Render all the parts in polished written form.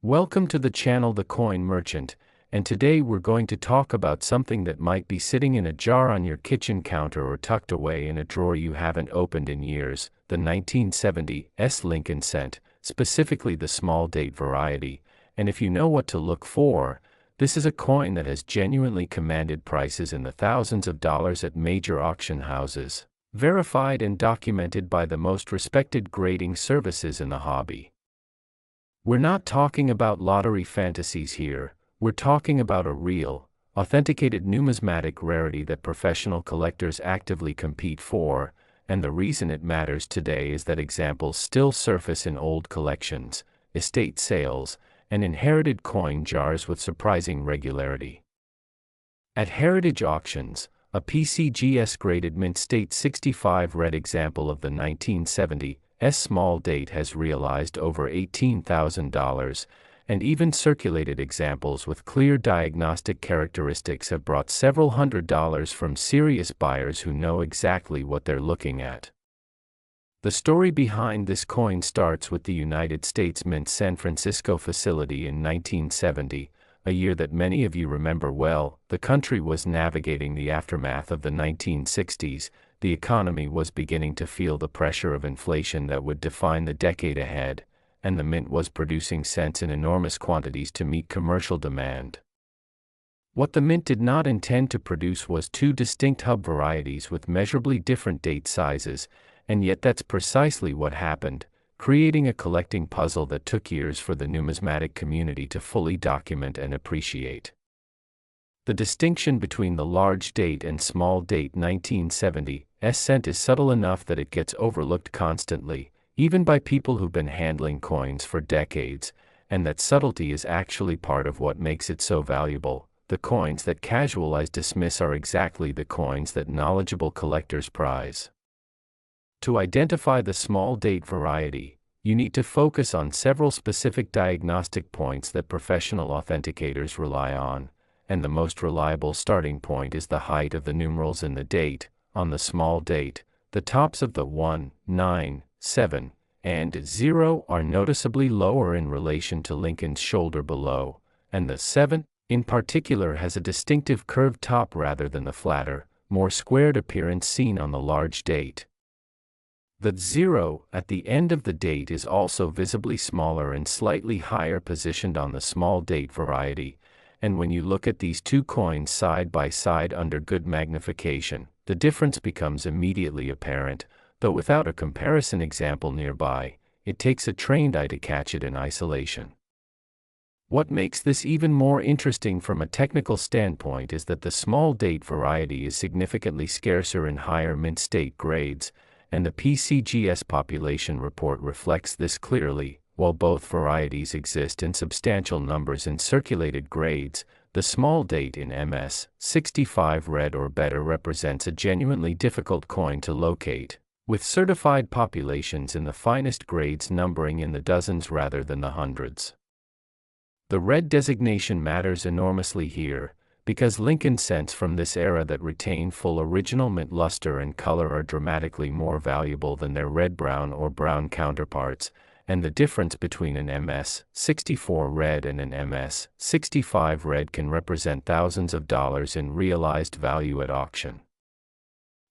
Welcome to the channel The Coin Merchant, and today we're going to talk about something that might be sitting in a jar on your kitchen counter or tucked away in a drawer you haven't opened in years, the 1970s Lincoln cent, specifically the small date variety, and if you know what to look for, this is a coin that has genuinely commanded prices in the thousands of dollars at major auction houses, verified and documented by the most respected grading services in the hobby. We're not talking about lottery fantasies here, we're talking about a real, authenticated numismatic rarity that professional collectors actively compete for, and the reason it matters today is that examples still surface in old collections, estate sales, and inherited coin jars with surprising regularity. At heritage auctions, a PCGS graded mint state 65 red example of the 1970s small date has realized over $18,000, and even circulated examples with clear diagnostic characteristics have brought several $100s from serious buyers who know exactly what they're looking at. The story behind this coin starts with the United States Mint's San Francisco facility in 1970, a year that many of you remember well. The country was navigating the aftermath of the 1960s. The economy was beginning to feel the pressure of inflation that would define the decade ahead, and the mint was producing cents in enormous quantities to meet commercial demand. What the mint did not intend to produce was two distinct hub varieties with measurably different date sizes, and yet that's precisely what happened, creating a collecting puzzle that took years for the numismatic community to fully document and appreciate. The distinction between the large date and small date 1970s cent is subtle enough that it gets overlooked constantly, even by people who've been handling coins for decades, and that subtlety is actually part of what makes it so valuable. The coins that casualists dismiss are exactly the coins that knowledgeable collectors prize. To identify the small date variety, you need to focus on several specific diagnostic points that professional authenticators rely on, and the most reliable starting point is the height of the numerals in the date. On the small date, the tops of the 1, 9, 7, and 0 are noticeably lower in relation to Lincoln's shoulder below, and the 7, in particular, has a distinctive curved top rather than the flatter, more squared appearance seen on the large date. The 0 at the end of the date is also visibly smaller and slightly higher positioned on the small date variety, and when you look at these two coins side by side under good magnification, the difference becomes immediately apparent, though without a comparison example nearby, it takes a trained eye to catch it in isolation. What makes this even more interesting from a technical standpoint is that the small date variety is significantly scarcer in higher mint state grades, and the PCGS population report reflects this clearly. While both varieties exist in substantial numbers in circulated grades, the small date in MS 65 red or better represents a genuinely difficult coin to locate, with certified populations in the finest grades numbering in the dozens rather than the hundreds. The red designation matters enormously here, because Lincoln cents from this era that retain full original mint luster and color are dramatically more valuable than their red-brown or brown counterparts, and the difference between an MS 64 red and an MS 65 red can represent thousands of dollars in realized value at auction.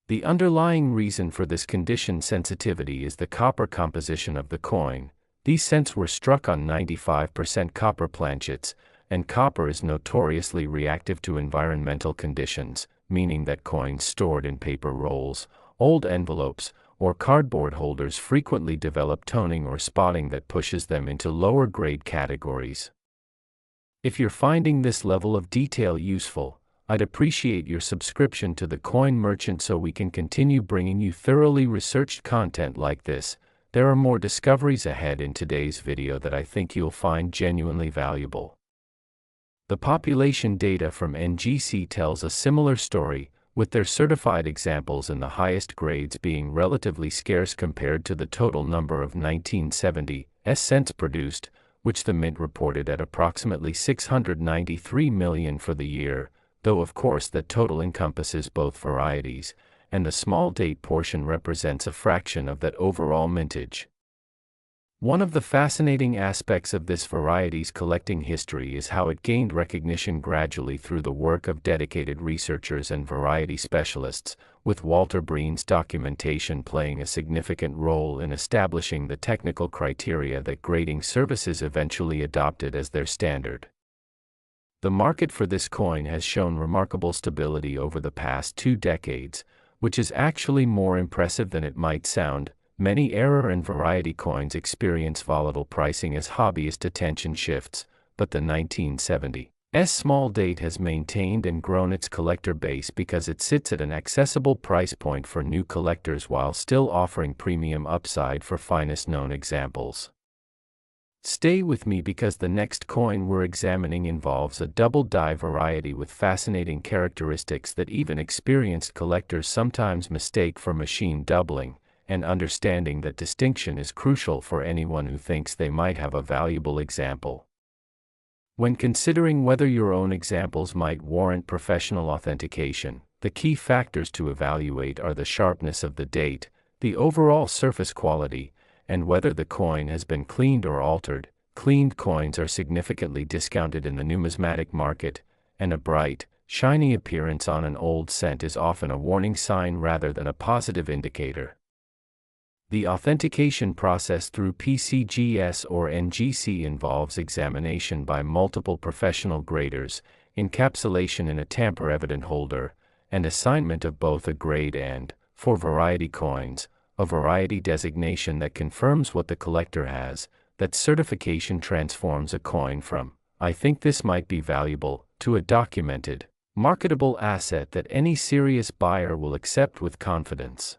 The underlying reason for this condition sensitivity is the copper composition of the coin. These cents were struck on 95% copper planchets, and copper is notoriously reactive to environmental conditions, meaning that coins stored in paper rolls, old envelopes, or cardboard holders frequently develop toning or spotting that pushes them into lower grade categories. If you're finding this level of detail useful, I'd appreciate your subscription to the Coin Merchant so we can continue bringing you thoroughly researched content like this. There are more discoveries ahead in today's video that I think you'll find genuinely valuable. The population data from NGC tells a similar story, with their certified examples in the highest grades being relatively scarce compared to the total number of 1970s cents produced, which the mint reported at approximately 693 million for the year, though of course that total encompasses both varieties, and the small date portion represents a fraction of that overall mintage. One of the fascinating aspects of this varieties collecting history is how it gained recognition gradually through the work of dedicated researchers and variety specialists, with Walter Breen's documentation playing a significant role in establishing the technical criteria that grading services eventually adopted as their standard. The market for this coin has shown remarkable stability over the past 2 decades, which is actually more impressive than it might sound. Many error and variety coins experience volatile pricing as hobbyist attention shifts, but the 1970s small date has maintained and grown its collector base because it sits at an accessible price point for new collectors while still offering premium upside for finest known examples. Stay with me because the next coin we're examining involves a double die variety with fascinating characteristics that even experienced collectors sometimes mistake for machine doubling, and understanding that distinction is crucial for anyone who thinks they might have a valuable example. When considering whether your own examples might warrant professional authentication, the key factors to evaluate are the sharpness of the date, the overall surface quality, and whether the coin has been cleaned or altered. Cleaned coins are significantly discounted in the numismatic market, and a bright, shiny appearance on an old cent is often a warning sign rather than a positive indicator. The authentication process through PCGS or NGC involves examination by multiple professional graders, encapsulation in a tamper-evident holder, and assignment of both a grade and, for variety coins, a variety designation that confirms what the collector has. That certification transforms a coin from, "I think this might be valuable," to a documented, marketable asset that any serious buyer will accept with confidence.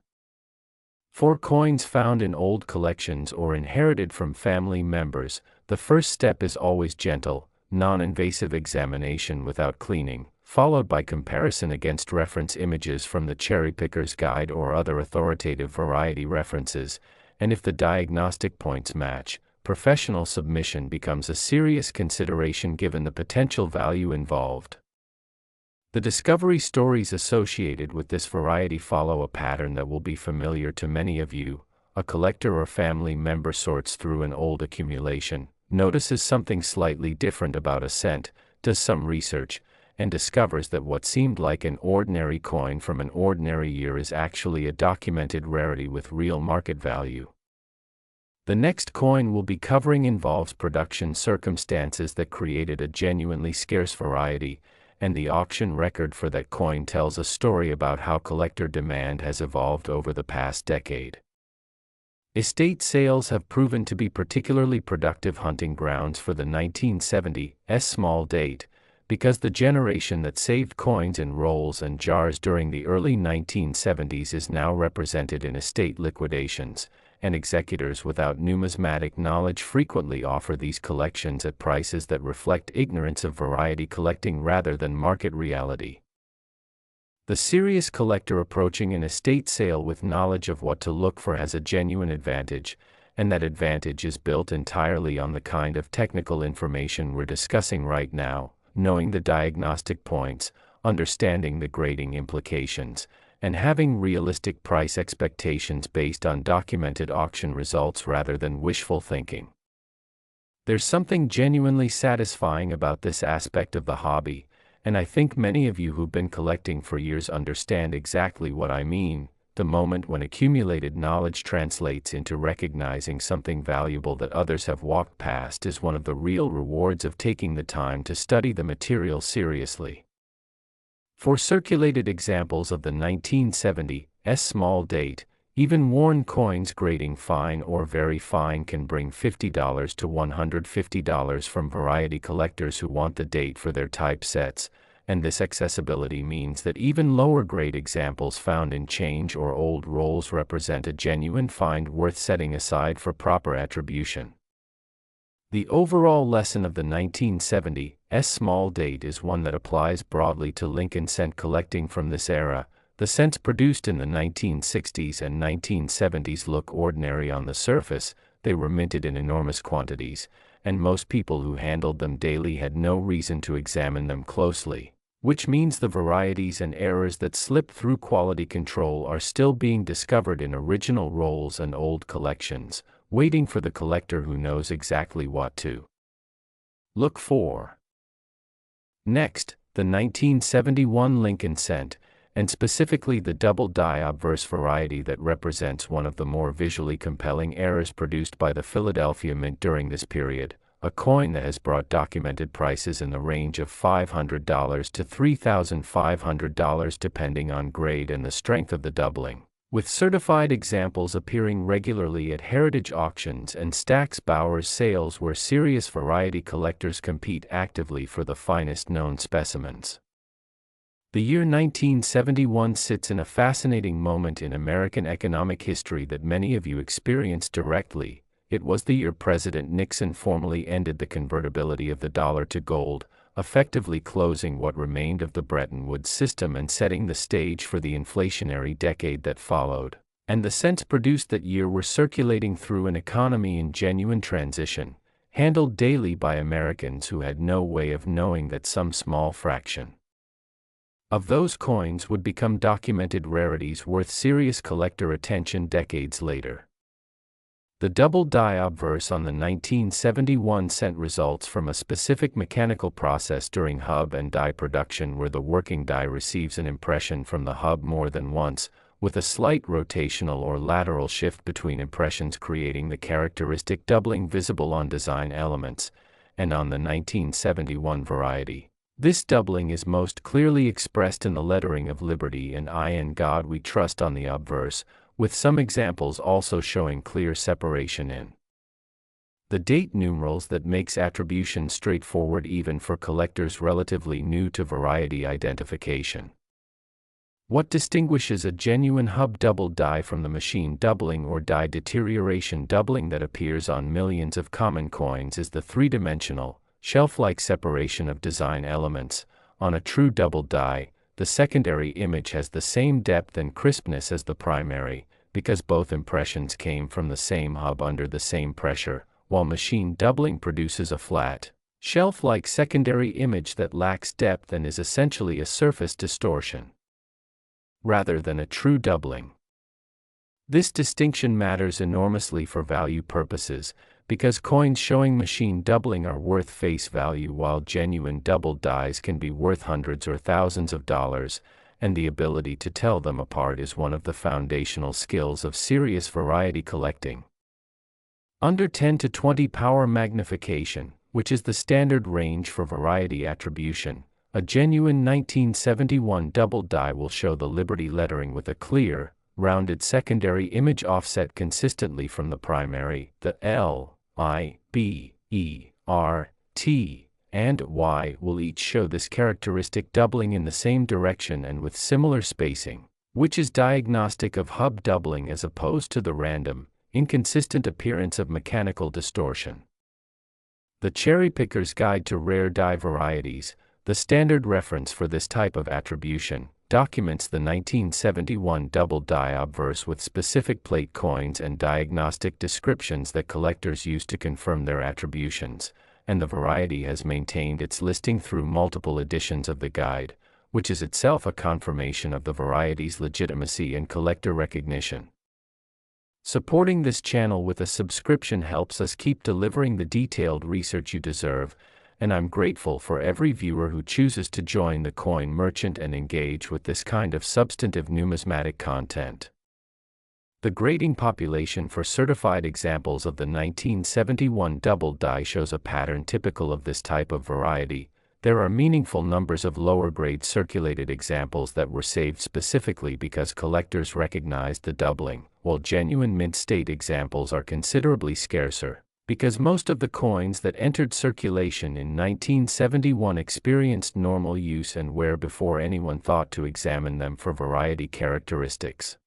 For coins found in old collections or inherited from family members, the first step is always gentle, non-invasive examination without cleaning, followed by comparison against reference images from the Cherry Picker's Guide or other authoritative variety references, and if the diagnostic points match, professional submission becomes a serious consideration given the potential value involved. The discovery stories associated with this variety follow a pattern that will be familiar to many of you. A collector or family member sorts through an old accumulation, notices something slightly different about a cent, does some research, and discovers that what seemed like an ordinary coin from an ordinary year is actually a documented rarity with real market value. The next coin we'll be covering involves production circumstances that created a genuinely scarce variety, and the auction record for that coin tells a story about how collector demand has evolved over the past decade. Estate sales have proven to be particularly productive hunting grounds for the 1970s small date, because the generation that saved coins in rolls and jars during the early 1970s is now represented in estate liquidations, and executors without numismatic knowledge frequently offer these collections at prices that reflect ignorance of variety collecting rather than market reality. The serious collector approaching an estate sale with knowledge of what to look for has a genuine advantage, and that advantage is built entirely on the kind of technical information we're discussing right now, knowing the diagnostic points, understanding the grading implications, and having realistic price expectations based on documented auction results rather than wishful thinking. There's something genuinely satisfying about this aspect of the hobby, and I think many of you who've been collecting for years understand exactly what I mean. The moment when accumulated knowledge translates into recognizing something valuable that others have walked past is one of the real rewards of taking the time to study the material seriously. For circulated examples of the 1970s small date, even worn coins grading fine or very fine can bring $50 to $150 from variety collectors who want the date for their type sets, and this accessibility means that even lower grade examples found in change or old rolls represent a genuine find worth setting aside for proper attribution. The overall lesson of the 1970s small date is one that applies broadly to Lincoln cent collecting from this era. The cents produced in the 1960s and 1970s look ordinary on the surface. They were minted in enormous quantities, and most people who handled them daily had no reason to examine them closely, which means the varieties and errors that slip through quality control are still being discovered in original rolls and old collections, waiting for the collector who knows exactly what to look for. Next, the 1971 Lincoln cent, and specifically the double-die obverse variety that represents one of the more visually compelling eras produced by the Philadelphia Mint during this period, a coin that has brought documented prices in the range of $500 to $3,500 depending on grade and the strength of the doubling, with certified examples appearing regularly at heritage auctions and Stack's Bowers sales where serious variety collectors compete actively for the finest known specimens. The year 1971 sits in a fascinating moment in American economic history that many of you experienced directly. It was the year President Nixon formally ended the convertibility of the dollar to gold, effectively closing what remained of the Bretton Woods system and setting the stage for the inflationary decade that followed. And the cents produced that year were circulating through an economy in genuine transition, handled daily by Americans who had no way of knowing that some small fraction of those coins would become documented rarities worth serious collector attention decades later. The double-die obverse on the 1971 cent results from a specific mechanical process during hub and die production where the working die receives an impression from the hub more than once, with a slight rotational or lateral shift between impressions creating the characteristic doubling visible on design elements, and on the 1971 variety. This doubling is most clearly expressed in the lettering of Liberty and I in God We Trust on the obverse, with some examples also showing clear separation in the date numerals that makes attribution straightforward even for collectors relatively new to variety identification. What distinguishes a genuine hub double die from the machine doubling or die deterioration doubling that appears on millions of common coins is the three-dimensional, shelf-like separation of design elements. On a true double die, the secondary image has the same depth and crispness as the primary, because both impressions came from the same hub under the same pressure, while machine doubling produces a flat, shelf-like secondary image that lacks depth and is essentially a surface distortion, rather than a true doubling. This distinction matters enormously for value purposes, because coins showing machine doubling are worth face value while genuine double dies can be worth hundreds or thousands of dollars, and the ability to tell them apart is one of the foundational skills of serious variety collecting. Under 10 to 20 power magnification, which is the standard range for variety attribution, a genuine 1971 double die will show the Liberty lettering with a clear, rounded secondary image offset consistently from the primary. The L, I, B, E, R, T, and Y will each show this characteristic doubling in the same direction and with similar spacing, which is diagnostic of hub doubling as opposed to the random, inconsistent appearance of mechanical distortion. The Cherry Picker's Guide to Rare Die Varieties, the standard reference for this type of attribution, documents the 1971 double die obverse with specific plate coins and diagnostic descriptions that collectors use to confirm their attributions, and the variety has maintained its listing through multiple editions of the guide, which is itself a confirmation of the variety's legitimacy and collector recognition. Supporting this channel with a subscription helps us keep delivering the detailed research you deserve, and I'm grateful for every viewer who chooses to join the coin merchant and engage with this kind of substantive numismatic content. The grading population for certified examples of the 1971 double die shows a pattern typical of this type of variety. There are meaningful numbers of lower-grade circulated examples that were saved specifically because collectors recognized the doubling, while genuine mint-state examples are considerably scarcer, because most of the coins that entered circulation in 1971 experienced normal use and wear before anyone thought to examine them for variety characteristics.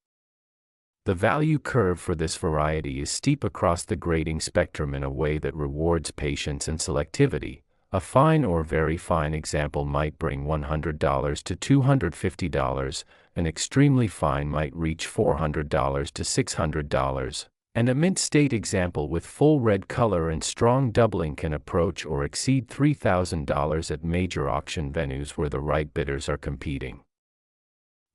The value curve for this variety is steep across the grading spectrum in a way that rewards patience and selectivity. A fine or very fine example might bring $100 to $250, an extremely fine might reach $400 to $600. And a mint-state example with full red color and strong doubling can approach or exceed $3,000 at major auction venues where the right bidders are competing.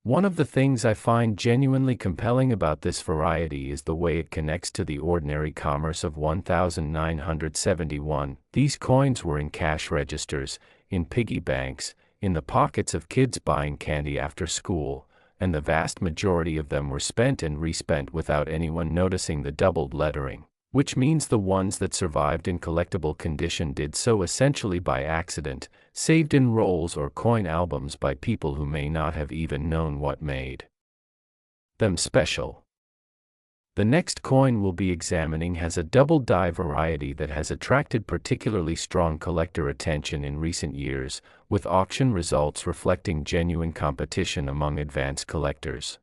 One of the things I find genuinely compelling about this variety is the way it connects to the ordinary commerce of 1971. These coins were in cash registers, in piggy banks, in the pockets of kids buying candy after school, and the vast majority of them were spent and respent without anyone noticing the doubled lettering, which means the ones that survived in collectible condition did so essentially by accident, saved in rolls or coin albums by people who may not have even known what made them special. The next coin we'll be examining has a double die variety that has attracted particularly strong collector attention in recent years, with auction results reflecting genuine competition among advanced collectors.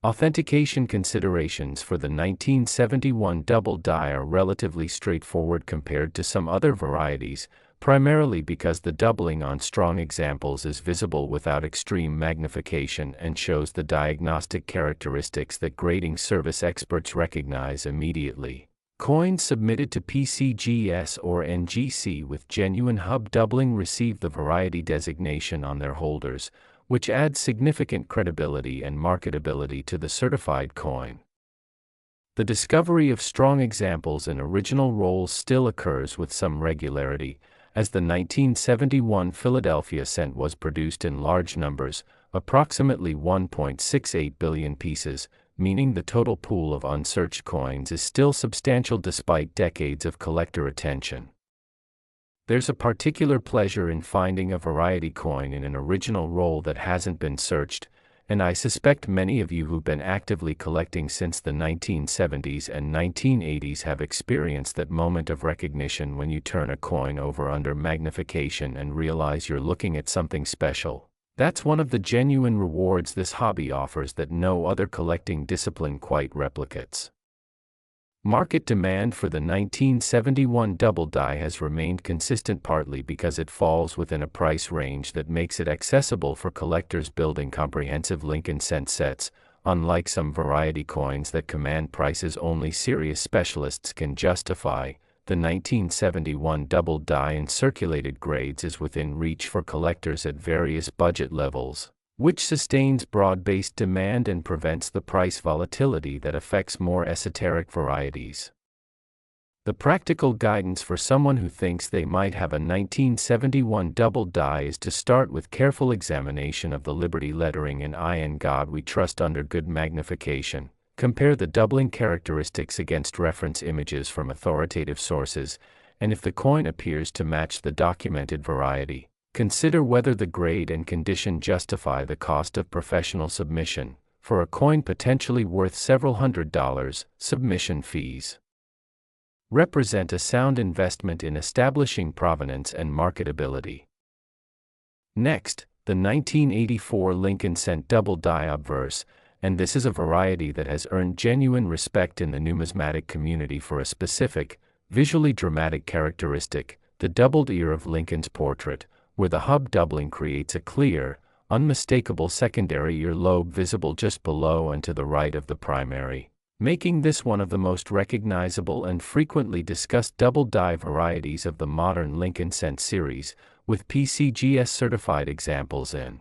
Authentication considerations for the 1971 double die are relatively straightforward compared to some other varieties, primarily because the doubling on strong examples is visible without extreme magnification and shows the diagnostic characteristics that grading service experts recognize immediately. Coins submitted to PCGS or NGC with genuine hub doubling receive the variety designation on their holders, which adds significant credibility and marketability to the certified coin. The discovery of strong examples in original rolls still occurs with some regularity, as the 1971 Philadelphia cent was produced in large numbers, approximately 1.68 billion pieces, meaning the total pool of unsearched coins is still substantial despite decades of collector attention. There's a particular pleasure in finding a variety coin in an original roll that hasn't been searched, and I suspect many of you who've been actively collecting since the 1970s and 1980s have experienced that moment of recognition when you turn a coin over under magnification and realize you're looking at something special. That's one of the genuine rewards this hobby offers that no other collecting discipline quite replicates. Market demand for the 1971 double die has remained consistent partly because it falls within a price range that makes it accessible for collectors building comprehensive Lincoln cent sets, unlike some variety coins that command prices only serious specialists can justify. The 1971 double die in circulated grades is within reach for collectors at various budget levels, which sustains broad-based demand and prevents the price volatility that affects more esoteric varieties. The practical guidance for someone who thinks they might have a 1971 double die is to start with careful examination of the Liberty lettering in "I in God We Trust" under good magnification. Compare the doubling characteristics against reference images from authoritative sources, and if the coin appears to match the documented variety, consider whether the grade and condition justify the cost of professional submission. For a coin potentially worth several $100s, submission fees represent a sound investment in establishing provenance and marketability. Next, the 1984 Lincoln cent double die obverse, and this is a variety that has earned genuine respect in the numismatic community for a specific, visually dramatic characteristic, the doubled ear of Lincoln's portrait, where the hub doubling creates a clear, unmistakable secondary ear lobe visible just below and to the right of the primary, making this one of the most recognizable and frequently discussed double die varieties of the modern Lincoln cent series, with PCGS certified examples in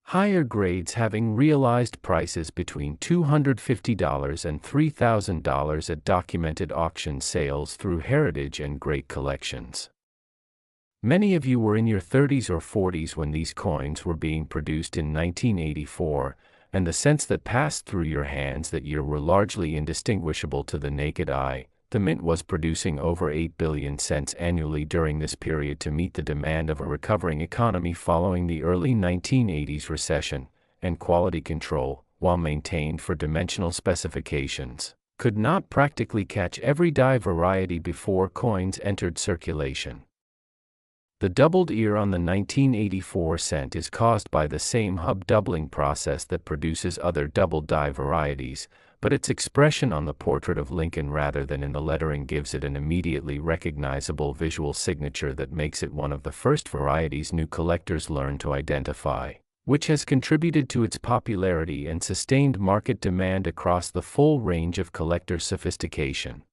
higher grades having realized prices between $250 and $3,000 at documented auction sales through heritage and great collections. Many of you were in your 30s or 40s when these coins were being produced in 1984, and the cents that passed through your hands that year were largely indistinguishable to the naked eye. The mint was producing over 8 billion cents annually during this period to meet the demand of a recovering economy following the early 1980s recession, and quality control, while maintained for dimensional specifications, could not practically catch every die variety before coins entered circulation. The doubled ear on the 1984 cent is caused by the same hub doubling process that produces other double die varieties, but its expression on the portrait of Lincoln rather than in the lettering gives it an immediately recognizable visual signature that makes it one of the first varieties new collectors learn to identify, which has contributed to its popularity and sustained market demand across the full range of collector sophistication.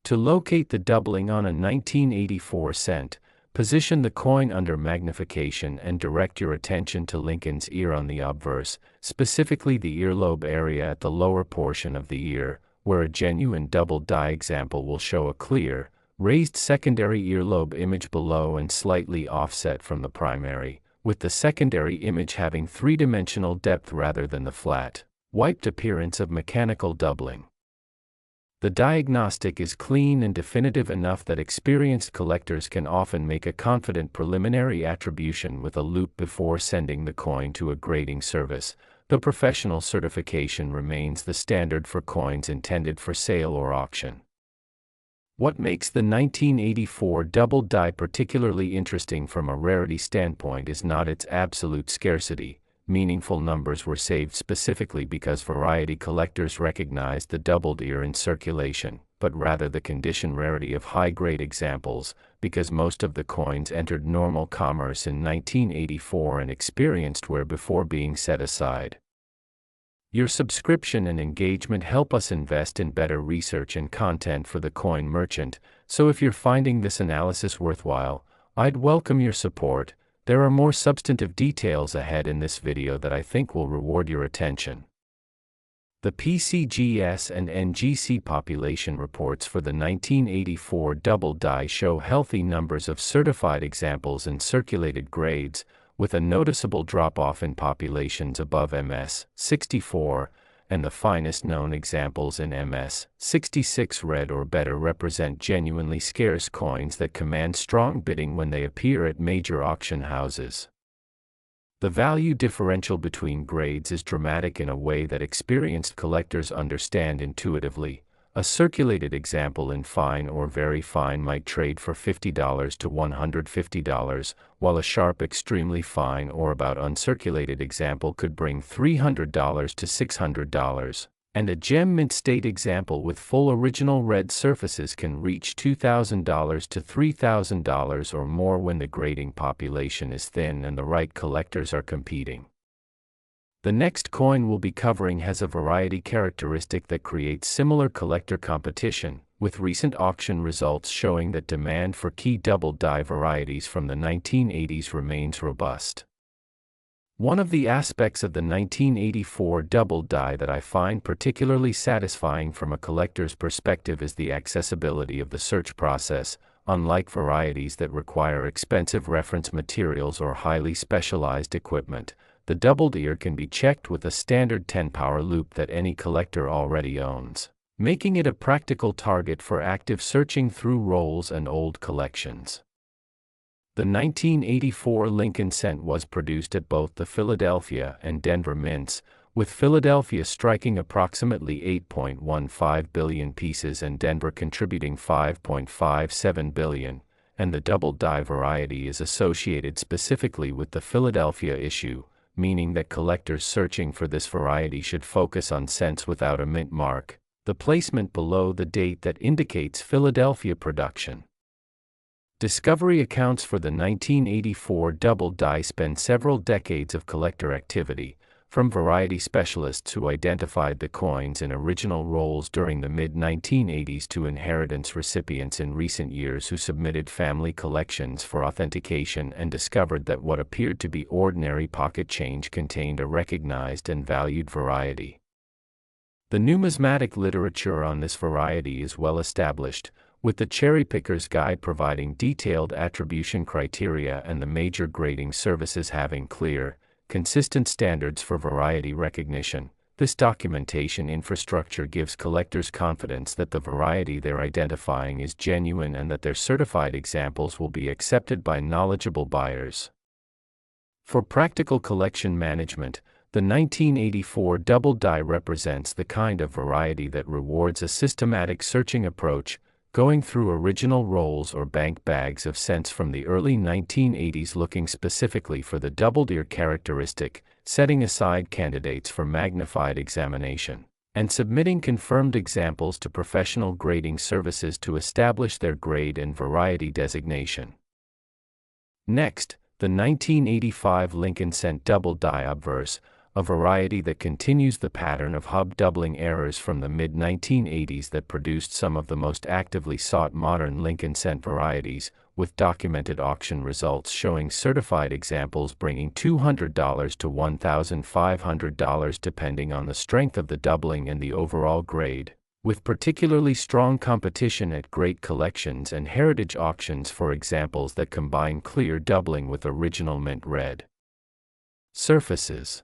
To locate the doubling on a 1984 cent, Position the coin under magnification and direct your attention to Lincoln's ear on the obverse, specifically the earlobe area at the lower portion of the ear, where a genuine double die example will show a clear, raised secondary earlobe image below and slightly offset from the primary, with the secondary image having three-dimensional depth rather than the flat, wiped appearance of mechanical doubling. The diagnostic is clean and definitive enough that experienced collectors can often make a confident preliminary attribution with a loop before sending the coin to a grading service, though professional certification remains the standard for coins intended for sale or auction. What makes the 1984 double die particularly interesting from a rarity standpoint is not its absolute scarcity. Meaningful numbers were saved specifically because variety collectors recognized the doubled ear in circulation, but rather the condition rarity of high-grade examples, because most of the coins entered normal commerce in 1984 and experienced wear before being set aside. Your subscription and engagement help us invest in better research and content for the coin merchant, so if you're finding this analysis worthwhile, I'd welcome your support. There are more substantive details ahead in this video that I think will reward your attention. The PCGS and NGC population reports for the 1984 double die show healthy numbers of certified examples in circulated grades, with a noticeable drop-off in populations above MS 64, and the finest known examples in MS 66 red or better represent genuinely scarce coins that command strong bidding when they appear at major auction houses. The value differential between grades is dramatic in a way that experienced collectors understand intuitively. A circulated example in fine or very fine might trade for $50 to $150, while a sharp extremely fine or about uncirculated example could bring $300 to $600, and a gem mint state example with full original red surfaces can reach $2,000 to $3,000 or more when the grading population is thin and the right collectors are competing. The next coin we'll be covering has a variety characteristic that creates similar collector competition, with recent auction results showing that demand for key double die varieties from the 1980s remains robust. One of the aspects of the 1984 double die that I find particularly satisfying from a collector's perspective is the accessibility of the search process. Unlike varieties that require expensive reference materials or highly specialized equipment, the doubled ear can be checked with a standard 10-power loop that any collector already owns, making it a practical target for active searching through rolls and old collections. The 1984 Lincoln cent was produced at both the Philadelphia and Denver mints, with Philadelphia striking approximately 8.15 billion pieces and Denver contributing 5.57 billion, and the double die variety is associated specifically with the Philadelphia issue, meaning that collectors searching for this variety should focus on cents without a mint mark, the placement below the date that indicates Philadelphia production. Discovery accounts for the 1984 double die spend several decades of collector activity, from variety specialists who identified the coins in original rolls during the mid-1980s to inheritance recipients in recent years who submitted family collections for authentication and discovered that what appeared to be ordinary pocket change contained a recognized and valued variety. The numismatic literature on this variety is well established, with the Cherry Picker's Guide providing detailed attribution criteria and the major grading services having clear, consistent standards for variety recognition. This documentation infrastructure gives collectors confidence that the variety they're identifying is genuine and that their certified examples will be accepted by knowledgeable buyers. For practical collection management, the 1984 double die represents the kind of variety that rewards a systematic searching approach, going through original rolls or bank bags of cents from the early 1980s looking specifically for the doubled ear characteristic, setting aside candidates for magnified examination, and submitting confirmed examples to professional grading services to establish their grade and variety designation. Next, the 1985 Lincoln cent double die obverse, a variety that continues the pattern of hub doubling errors from the mid-1980s that produced some of the most actively sought modern Lincoln cent varieties, with documented auction results showing certified examples bringing $200 to $1,500 depending on the strength of the doubling and the overall grade, with particularly strong competition at great collections and heritage auctions for examples that combine clear doubling with original mint red surfaces.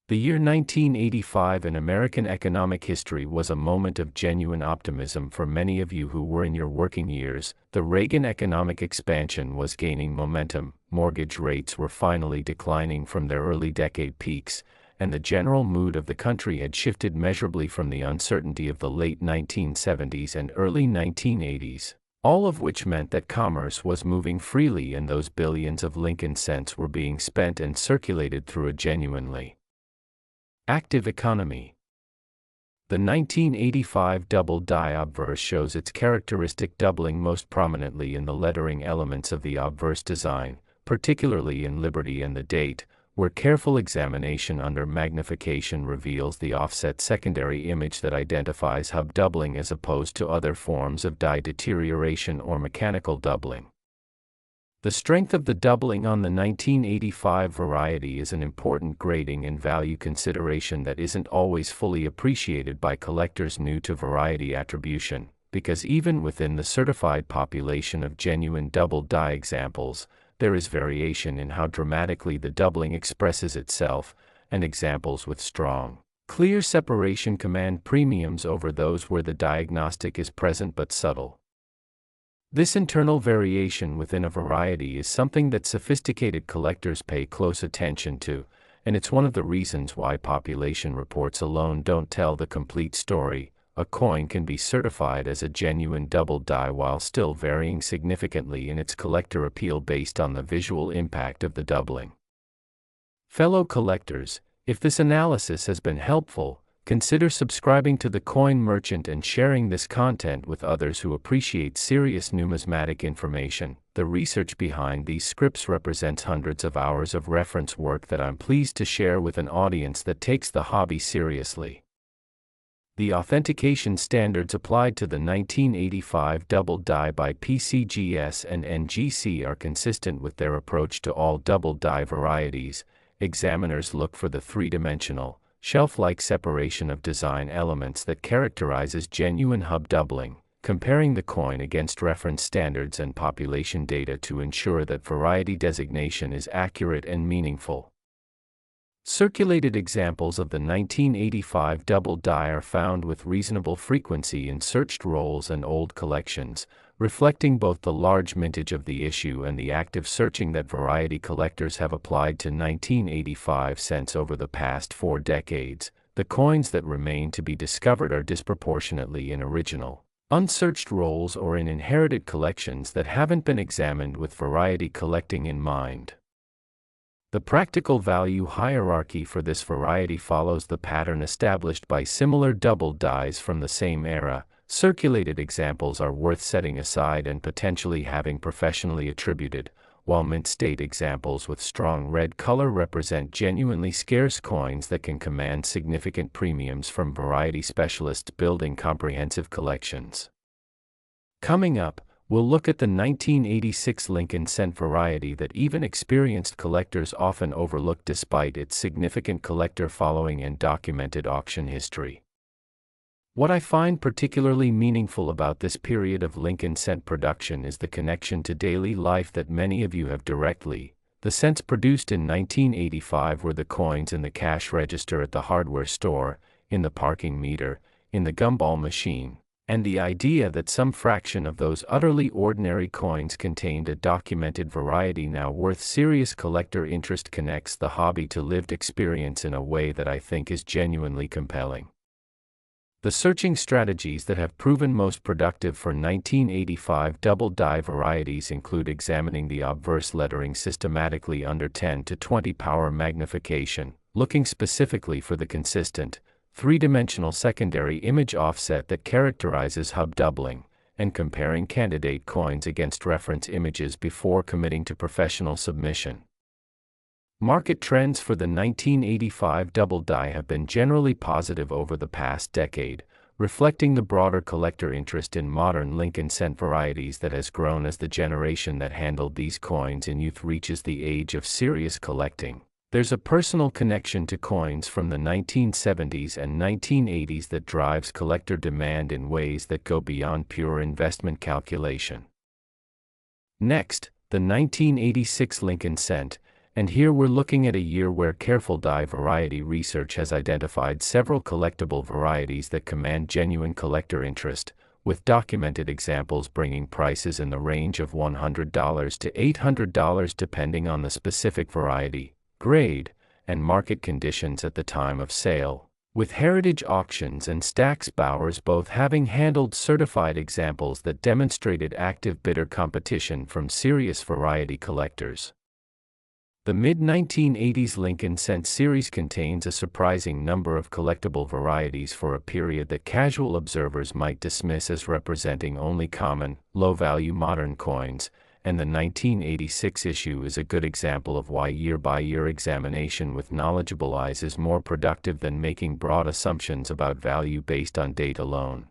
The year 1985 in American economic history was a moment of genuine optimism for many of you who were in your working years. The Reagan economic expansion was gaining momentum, mortgage rates were finally declining from their early decade peaks, and the general mood of the country had shifted measurably from the uncertainty of the late 1970s and early 1980s. All of which meant that commerce was moving freely and those billions of Lincoln cents were being spent and circulated through a genuinely active economy. The 1985 double die obverse shows its characteristic doubling most prominently in the lettering elements of the obverse design, particularly in Liberty and the date, where careful examination under magnification reveals the offset secondary image that identifies hub doubling as opposed to other forms of die deterioration or mechanical doubling. The strength of the doubling on the 1985 variety is an important grading and value consideration that isn't always fully appreciated by collectors new to variety attribution, because even within the certified population of genuine double die examples, there is variation in how dramatically the doubling expresses itself, and examples with strong, clear separation command premiums over those where the diagnostic is present but subtle. This internal variation within a variety is something that sophisticated collectors pay close attention to, and it's one of the reasons why population reports alone don't tell the complete story. A coin can be certified as a genuine double die while still varying significantly in its collector appeal based on the visual impact of the doubling. Fellow collectors, if this analysis has been helpful, consider subscribing to the Coin Merchant and sharing this content with others who appreciate serious numismatic information. The research behind these scripts represents hundreds of hours of reference work that I'm pleased to share with an audience that takes the hobby seriously. The authentication standards applied to the 1985 double die by PCGS and NGC are consistent with their approach to all double die varieties. Examiners look for the three-dimensional, shelf-like separation of design elements that characterizes genuine hub doubling, comparing the coin against reference standards and population data to ensure that variety designation is accurate and meaningful. Circulated examples of the 1985 double die are found with reasonable frequency in searched rolls and old collections, reflecting both the large mintage of the issue and the active searching that variety collectors have applied to 1985 cents over the past 4 decades. The coins that remain to be discovered are disproportionately in original, unsearched rolls or in inherited collections that haven't been examined with variety collecting in mind. The practical value hierarchy for this variety follows the pattern established by similar double dies from the same era. Circulated examples are worth setting aside and potentially having professionally attributed, while mint state examples with strong red color represent genuinely scarce coins that can command significant premiums from variety specialists building comprehensive collections. Coming up, we'll look at the 1986 Lincoln cent variety that even experienced collectors often overlook despite its significant collector following and documented auction history. What I find particularly meaningful about this period of Lincoln cent production is the connection to daily life that many of you have directly. The cents produced in 1985 were the coins in the cash register at the hardware store, in the parking meter, in the gumball machine, and the idea that some fraction of those utterly ordinary coins contained a documented variety now worth serious collector interest connects the hobby to lived experience in a way that I think is genuinely compelling. The searching strategies that have proven most productive for 1985 double die varieties include examining the obverse lettering systematically under 10 to 20 power magnification, looking specifically for the consistent, three-dimensional secondary image offset that characterizes hub doubling, and comparing candidate coins against reference images before committing to professional submission. Market trends for the 1985 double die have been generally positive over the past decade, reflecting the broader collector interest in modern Lincoln cent varieties that has grown as the generation that handled these coins in youth reaches the age of serious collecting. There's a personal connection to coins from the 1970s and 1980s that drives collector demand in ways that go beyond pure investment calculation. Next, the 1986 Lincoln cent, and here we're looking at a year where careful die variety research has identified several collectible varieties that command genuine collector interest, with documented examples bringing prices in the range of $100 to $800 depending on the specific variety, grade, and market conditions at the time of sale, with Heritage Auctions and Stack's Bowers both having handled certified examples that demonstrated active bidder competition from serious variety collectors. The mid-1980s Lincoln cent series contains a surprising number of collectible varieties for a period that casual observers might dismiss as representing only common, low-value modern coins, and the 1986 issue is a good example of why year-by-year examination with knowledgeable eyes is more productive than making broad assumptions about value based on date alone.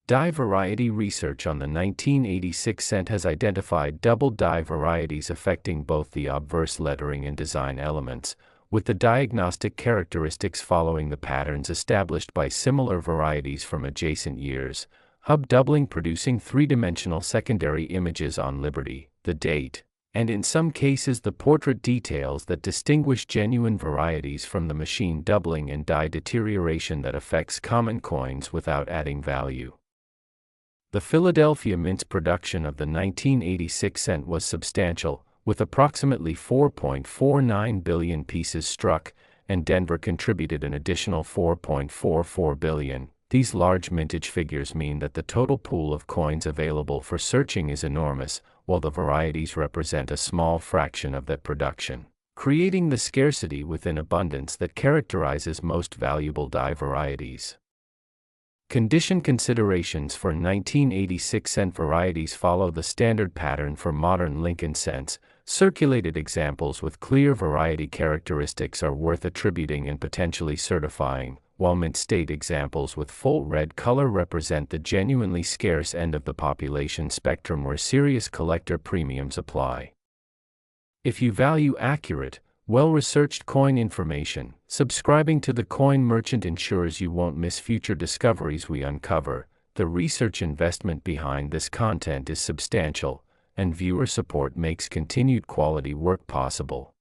Die variety research on the 1986 cent has identified double die varieties affecting both the obverse lettering and design elements, with the diagnostic characteristics following the patterns established by similar varieties from adjacent years, hub doubling producing three-dimensional secondary images on Liberty, the date, and in some cases the portrait details that distinguish genuine varieties from the machine doubling and die deterioration that affects common coins without adding value. The Philadelphia Mint's production of the 1986 cent was substantial, with approximately 4.49 billion pieces struck, and Denver contributed an additional 4.44 billion. These large mintage figures mean that the total pool of coins available for searching is enormous, while the varieties represent a small fraction of that production, creating the scarcity within abundance that characterizes most valuable die varieties. Condition considerations for 1986 cent varieties follow the standard pattern for modern Lincoln cents. Circulated examples with clear variety characteristics are worth attributing and potentially certifying, while mint state examples with full red color represent the genuinely scarce end of the population spectrum where serious collector premiums apply. If you value accurate, well-researched coin information, subscribing to the Coin Merchant ensures you won't miss future discoveries we uncover. The research investment behind this content is substantial, and viewer support makes continued quality work possible.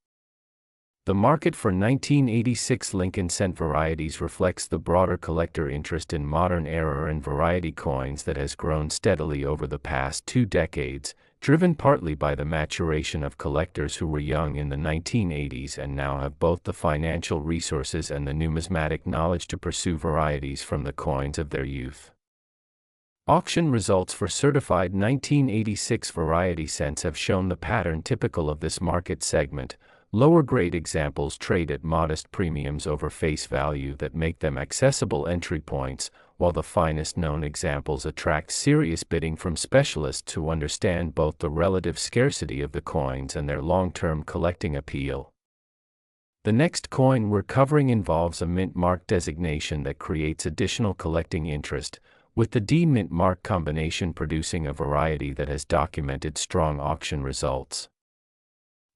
The market for 1986 Lincoln cent varieties reflects the broader collector interest in modern era and variety coins that has grown steadily over the past 2 decades, driven partly by the maturation of collectors who were young in the 1980s and now have both the financial resources and the numismatic knowledge to pursue varieties from the coins of their youth. Auction results for certified 1986 variety cents have shown the pattern typical of this market segment. Lower-grade examples trade at modest premiums over face value that make them accessible entry points, while the finest known examples attract serious bidding from specialists who understand both the relative scarcity of the coins and their long-term collecting appeal. The next coin we're covering involves a mint mark designation that creates additional collecting interest, with the D-mint mark combination producing a variety that has documented strong auction results.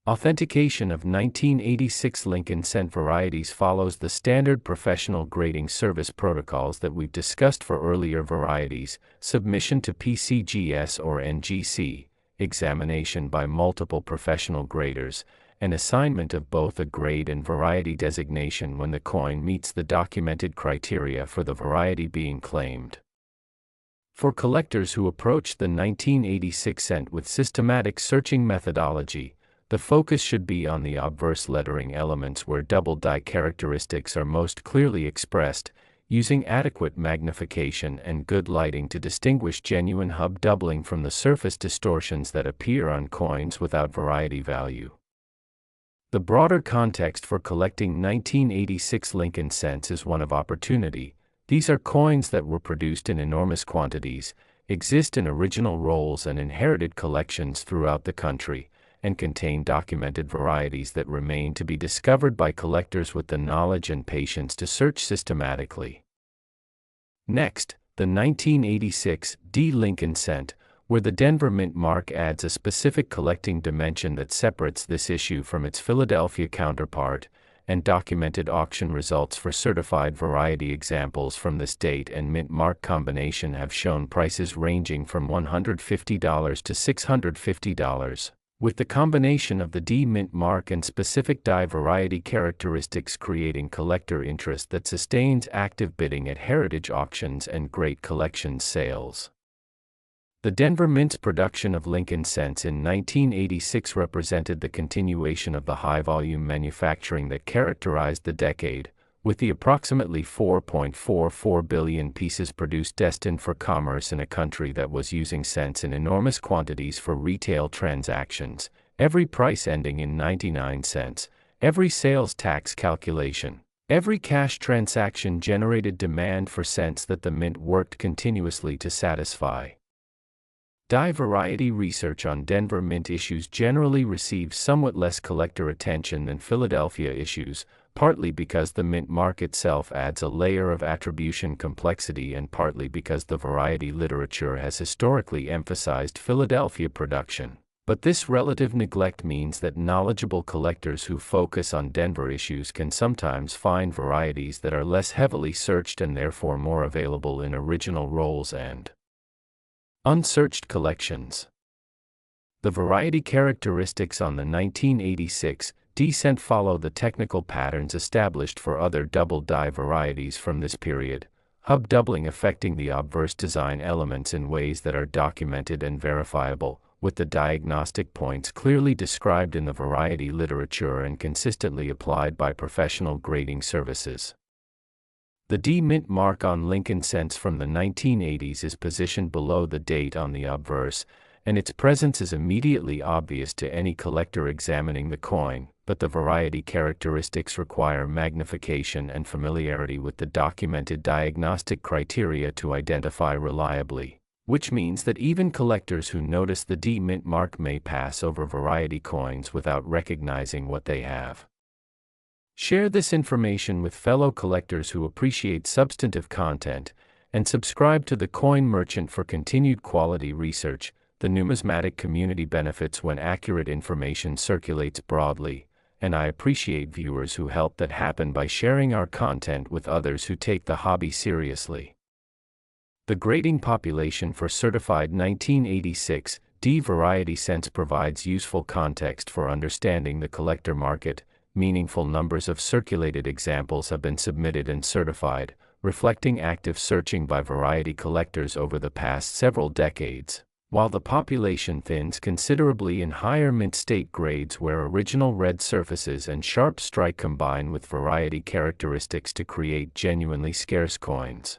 Authentication of 1986 Lincoln cent varieties follows the standard professional grading service protocols that we've discussed for earlier varieties: submission to PCGS or NGC, examination by multiple professional graders, and assignment of both a grade and variety designation when the coin meets the documented criteria for the variety being claimed. For collectors who approach the 1986 cent with systematic searching methodology, the focus should be on the obverse lettering elements where double die characteristics are most clearly expressed, using adequate magnification and good lighting to distinguish genuine hub doubling from the surface distortions that appear on coins without variety value. The broader context for collecting 1986 Lincoln cents is one of opportunity. These are coins that were produced in enormous quantities, exist in original rolls and inherited collections throughout the country, and contain documented varieties that remain to be discovered by collectors with the knowledge and patience to search systematically. Next, the 1986 D. Lincoln cent, where the Denver Mint mark adds a specific collecting dimension that separates this issue from its Philadelphia counterpart, and documented auction results for certified variety examples from this date and mint mark combination have shown prices ranging from $150 to $650. With the combination of the D mint mark and specific die variety characteristics creating collector interest that sustains active bidding at heritage auctions and great collections sales. The Denver Mint's production of Lincoln cents in 1986 represented the continuation of the high-volume manufacturing that characterized the decade, with the approximately 4.44 billion pieces produced destined for commerce in a country that was using cents in enormous quantities for retail transactions, every price ending in 99 cents, every sales tax calculation. Every cash transaction generated demand for cents that the Mint worked continuously to satisfy. Die variety research on Denver Mint issues generally receives somewhat less collector attention than Philadelphia issues, partly because the Mint mark itself adds a layer of attribution complexity and partly because the variety literature has historically emphasized Philadelphia production. But this relative neglect means that knowledgeable collectors who focus on Denver issues can sometimes find varieties that are less heavily searched and therefore more available in original rolls and unsearched collections. The variety characteristics on the 1986 D cent follow the technical patterns established for other double die varieties from this period, hub doubling affecting the obverse design elements in ways that are documented and verifiable, with the diagnostic points clearly described in the variety literature and consistently applied by professional grading services. The D mint mark on Lincoln cents from the 1980s is positioned below the date on the obverse, and its presence is immediately obvious to any collector examining the coin, but the variety characteristics require magnification and familiarity with the documented diagnostic criteria to identify reliably, which means that even collectors who notice the D mint mark may pass over variety coins without recognizing what they have. Share this information with fellow collectors who appreciate substantive content, and subscribe to the Coin Merchant for continued quality research. The numismatic community benefits when accurate information circulates broadly, and I appreciate viewers who help that happen by sharing our content with others who take the hobby seriously. The grading population for certified 1986 D variety cents provides useful context for understanding the collector market. Meaningful numbers of circulated examples have been submitted and certified, reflecting active searching by variety collectors over the past several decades, while the population thins considerably in higher mint state grades where original red surfaces and sharp strike combine with variety characteristics to create genuinely scarce coins.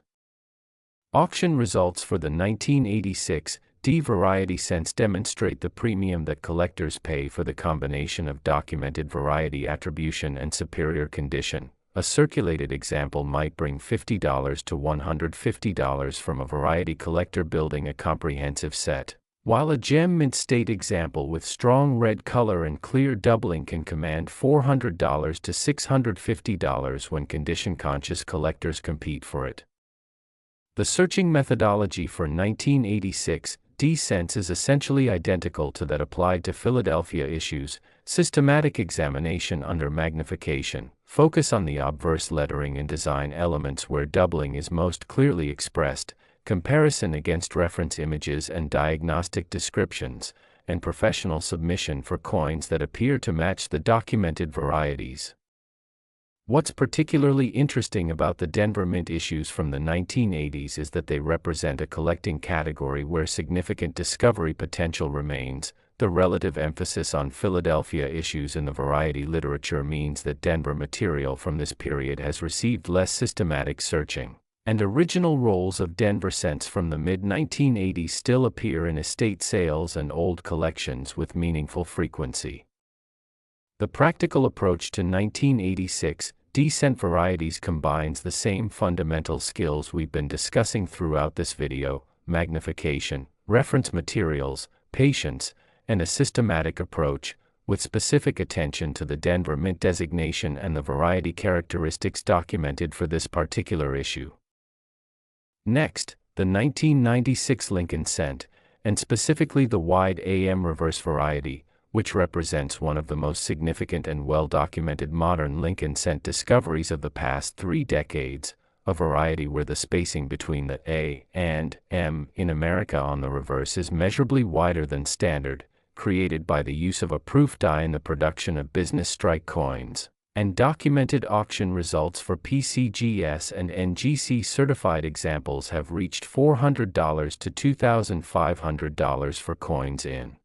Auction results for the 1986 D variety cents demonstrate the premium that collectors pay for the combination of documented variety attribution and superior condition. A circulated example might bring $50 to $150 from a variety collector building a comprehensive set, while a gem mint state example with strong red color and clear doubling can command $400 to $650 when condition-conscious collectors compete for it. The searching methodology for 1986 D cents is essentially identical to that applied to Philadelphia issues: systematic examination under magnification, focus on the obverse lettering and design elements where doubling is most clearly expressed, comparison against reference images and diagnostic descriptions, and professional submission for coins that appear to match the documented varieties. What's particularly interesting about the Denver Mint issues from the 1980s is that they represent a collecting category where significant discovery potential remains. The relative emphasis on Philadelphia issues in the variety literature means that Denver material from this period has received less systematic searching, and original rolls of Denver cents from the mid-1980s still appear in estate sales and old collections with meaningful frequency. The practical approach to 1986 D cent varieties combines the same fundamental skills we've been discussing throughout this video: magnification, reference materials, patience, and a systematic approach, with specific attention to the Denver Mint designation and the variety characteristics documented for this particular issue. Next, the 1996 Lincoln cent, and specifically the wide AM reverse variety, which represents one of the most significant and well-documented modern Lincoln cent discoveries of the past 3 decades, a variety where the spacing between the A and M in America on the reverse is measurably wider than standard, created by the use of a proof die in the production of business strike coins, and documented auction results for PCGS and NGC certified examples have reached $400 to $2,500 for coins in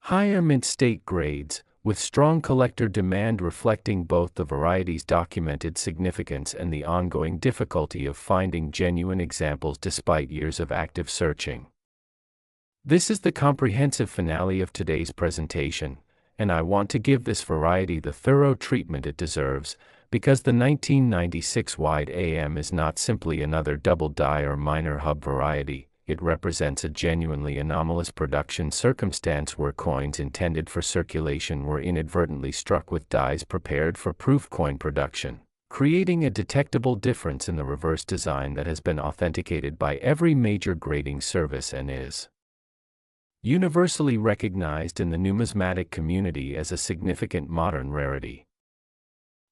higher mint state grades, with strong collector demand reflecting both the variety's documented significance and the ongoing difficulty of finding genuine examples despite years of active searching. This is the comprehensive finale of today's presentation, and I want to give this variety the thorough treatment it deserves, because the 1996 wide AM is not simply another double die or minor hub variety. It represents a genuinely anomalous production circumstance where coins intended for circulation were inadvertently struck with dies prepared for proof coin production, creating a detectable difference in the reverse design that has been authenticated by every major grading service and is universally recognized in the numismatic community as a significant modern rarity.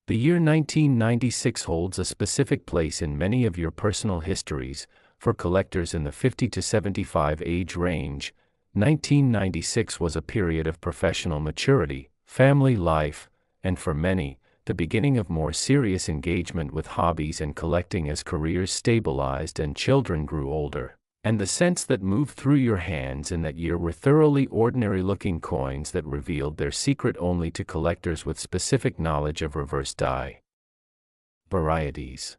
The year 1996 holds a specific place in many of your personal histories. For collectors in the 50 to 75 age range, 1996 was a period of professional maturity, family life, and for many, the beginning of more serious engagement with hobbies and collecting as careers stabilized and children grew older. And the cents that moved through your hands in that year were thoroughly ordinary-looking coins that revealed their secret only to collectors with specific knowledge of reverse die varieties.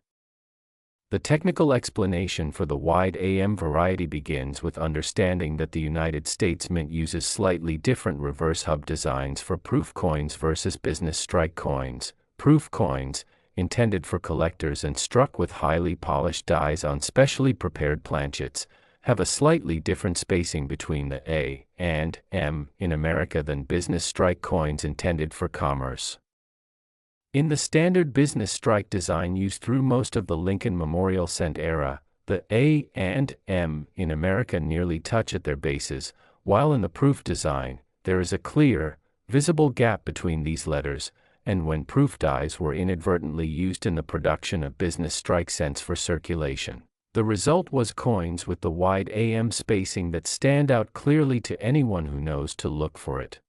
The technical explanation for the wide AM variety begins with understanding that the United States Mint uses slightly different reverse hub designs for proof coins versus business strike coins. Proof coins, intended for collectors and struck with highly polished dies on specially prepared planchets, have a slightly different spacing between the A and M in America than business strike coins intended for commerce. In the standard business strike design used through most of the Lincoln Memorial cent era, the A and M in America nearly touch at their bases, while in the proof design, there is a clear, visible gap between these letters, and when proof dies were inadvertently used in the production of business strike cents for circulation, the result was coins with the wide AM spacing that stand out clearly to anyone who knows to look for it.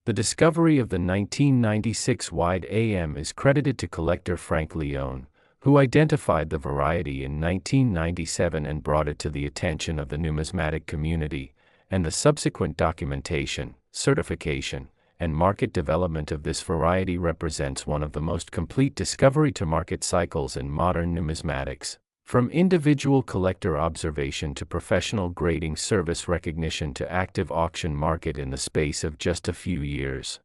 The discovery of the 1996 wide AM is credited to collector Frank Leone, who identified the variety in 1997 and brought it to the attention of the numismatic community, and the subsequent documentation, certification, and market development of this variety represents one of the most complete discovery-to-market cycles in modern numismatics. From individual collector observation to professional grading service recognition to active auction market in the space of just a few years.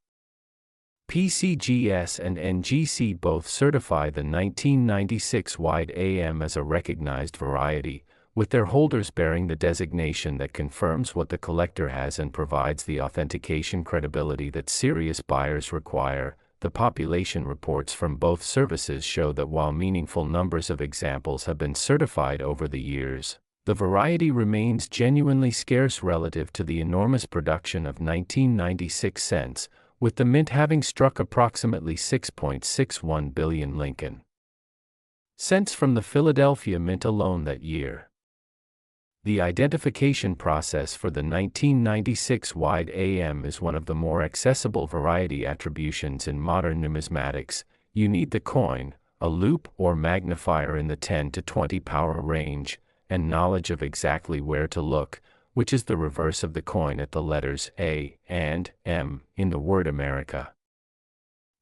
PCGS and NGC both certify the 1996 wide AM as a recognized variety, with their holders bearing the designation that confirms what the collector has and provides the authentication credibility that serious buyers require. The population reports from both services show that while meaningful numbers of examples have been certified over the years, the variety remains genuinely scarce relative to the enormous production of 1996 cents, with the mint having struck approximately 6.61 billion Lincoln cents from the Philadelphia Mint alone that year. The identification process for the 1996 wide AM is one of the more accessible variety attributions in modern numismatics. You need the coin, a loop or magnifier in the 10 to 20 power range, and knowledge of exactly where to look, which is the reverse of the coin at the letters A and M in the word America.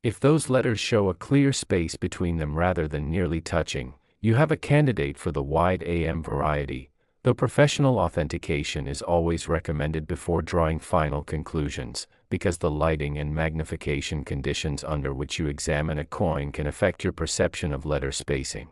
If those letters show a clear space between them rather than nearly touching, you have a candidate for the wide AM variety, though professional authentication is always recommended before drawing final conclusions, because the lighting and magnification conditions under which you examine a coin can affect your perception of letter spacing.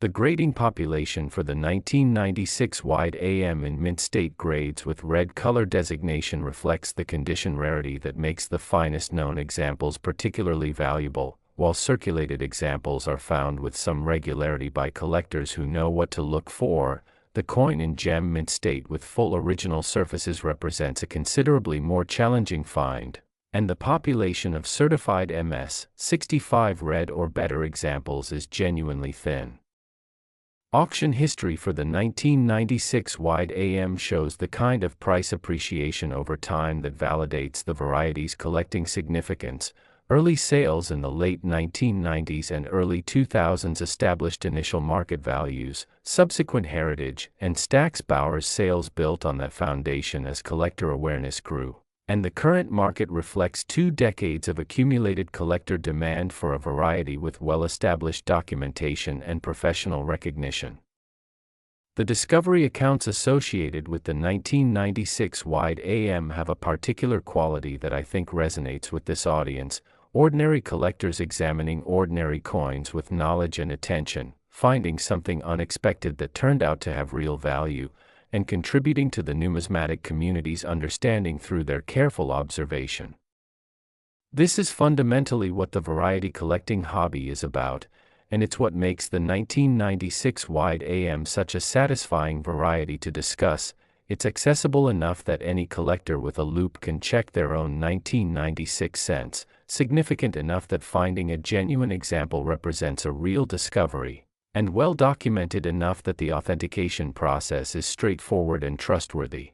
The grading population for the 1996 wide AM in mint state grades with red color designation reflects the condition rarity that makes the finest known examples particularly valuable, while circulated examples are found with some regularity by collectors who know what to look for. The coin in gem mint state with full original surfaces represents a considerably more challenging find, and the population of certified MS-65 red or better examples is genuinely thin. Auction history for the 1996 wide AM shows the kind of price appreciation over time that validates the variety's collecting significance. Early sales in the late 1990s and early 2000s established initial market values. Subsequent heritage and Stack's Bowers sales built on that foundation as collector awareness grew, and the current market reflects 2 decades of accumulated collector demand for a variety with well-established documentation and professional recognition. The discovery accounts associated with the 1996 wide AM have a particular quality that I think resonates with this audience: ordinary collectors examining ordinary coins with knowledge and attention, finding something unexpected that turned out to have real value, and contributing to the numismatic community's understanding through their careful observation. This is fundamentally what the variety collecting hobby is about, and it's what makes the 1996 wide AM such a satisfying variety to discuss. It's accessible enough that any collector with a loupe can check their own 1996 cents, significant enough that finding a genuine example represents a real discovery, and well documented enough that the authentication process is straightforward and trustworthy.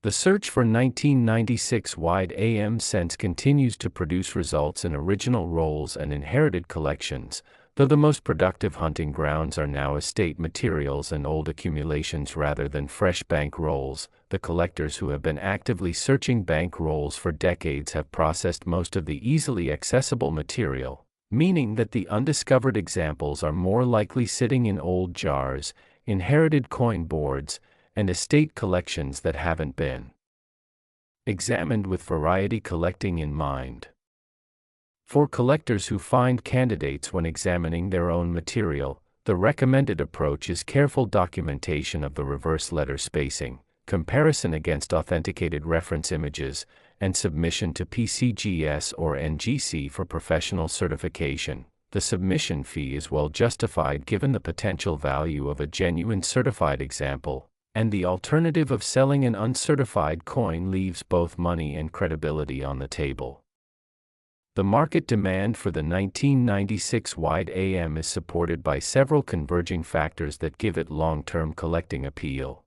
The search for 1996 wide AM cents continues to produce results in original rolls and inherited collections, though the most productive hunting grounds are now estate materials and old accumulations rather than fresh bank rolls. The collectors who have been actively searching bank rolls for decades have processed most of the easily accessible material, meaning that the undiscovered examples are more likely sitting in old jars, inherited coin boards, and estate collections that haven't been examined with variety collecting in mind. For collectors who find candidates when examining their own material, the recommended approach is careful documentation of the reverse letter spacing, comparison against authenticated reference images, and submission to PCGS or NGC for professional certification. The submission fee is well justified given the potential value of a genuine certified example, and the alternative of selling an uncertified coin leaves both money and credibility on the table. The market demand for the 1996 wide AM is supported by several converging factors that give it long-term collecting appeal.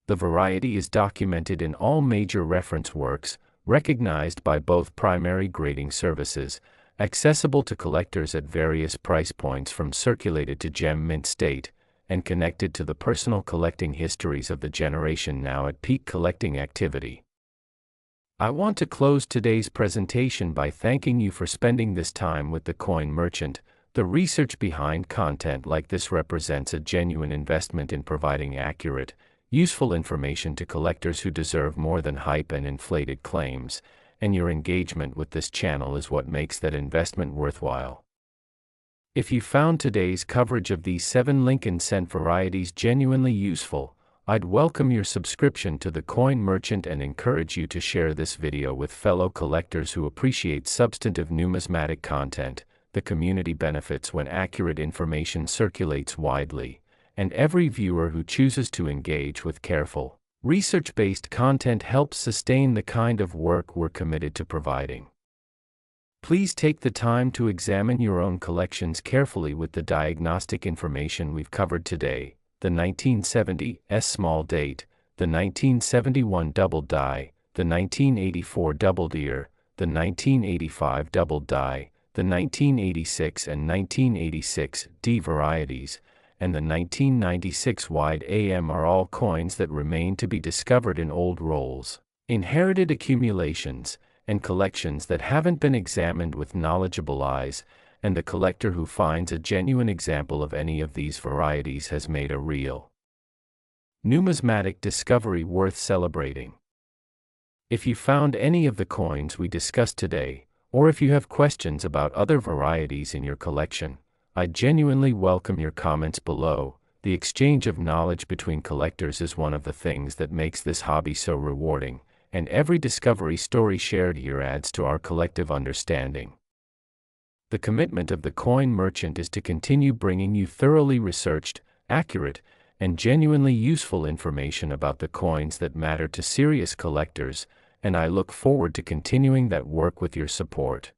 The variety is documented in all major reference works, recognized by both primary grading services, accessible to collectors at various price points from circulated to gem mint state, and connected to the personal collecting histories of the generation now at peak collecting activity. I want to close today's presentation by thanking you for spending this time with the coin merchant. The research behind content like this represents a genuine investment in providing accurate, useful information to collectors who deserve more than hype and inflated claims, and your engagement with this channel is what makes that investment worthwhile. If you found today's coverage of these 7 Lincoln cent varieties genuinely useful, I'd welcome your subscription to the Coin Merchant and encourage you to share this video with fellow collectors who appreciate substantive numismatic content. The community benefits when accurate information circulates widely, and every viewer who chooses to engage with careful, research-based content helps sustain the kind of work we're committed to providing. Please take the time to examine your own collections carefully with the diagnostic information we've covered today: the 1970 small date, the 1971 double die, the 1984 double deer, the 1985 double die, the 1986 and 1986 D varieties, and the 1996 wide AM are all coins that remain to be discovered in old rolls, inherited accumulations, and collections that haven't been examined with knowledgeable eyes, and the collector who finds a genuine example of any of these varieties has made a real numismatic discovery worth celebrating. If you found any of the coins we discussed today, or if you have questions about other varieties in your collection, I genuinely welcome your comments below. The exchange of knowledge between collectors is one of the things that makes this hobby so rewarding, and every discovery story shared here adds to our collective understanding. The commitment of the coin merchant is to continue bringing you thoroughly researched, accurate, and genuinely useful information about the coins that matter to serious collectors, and I look forward to continuing that work with your support.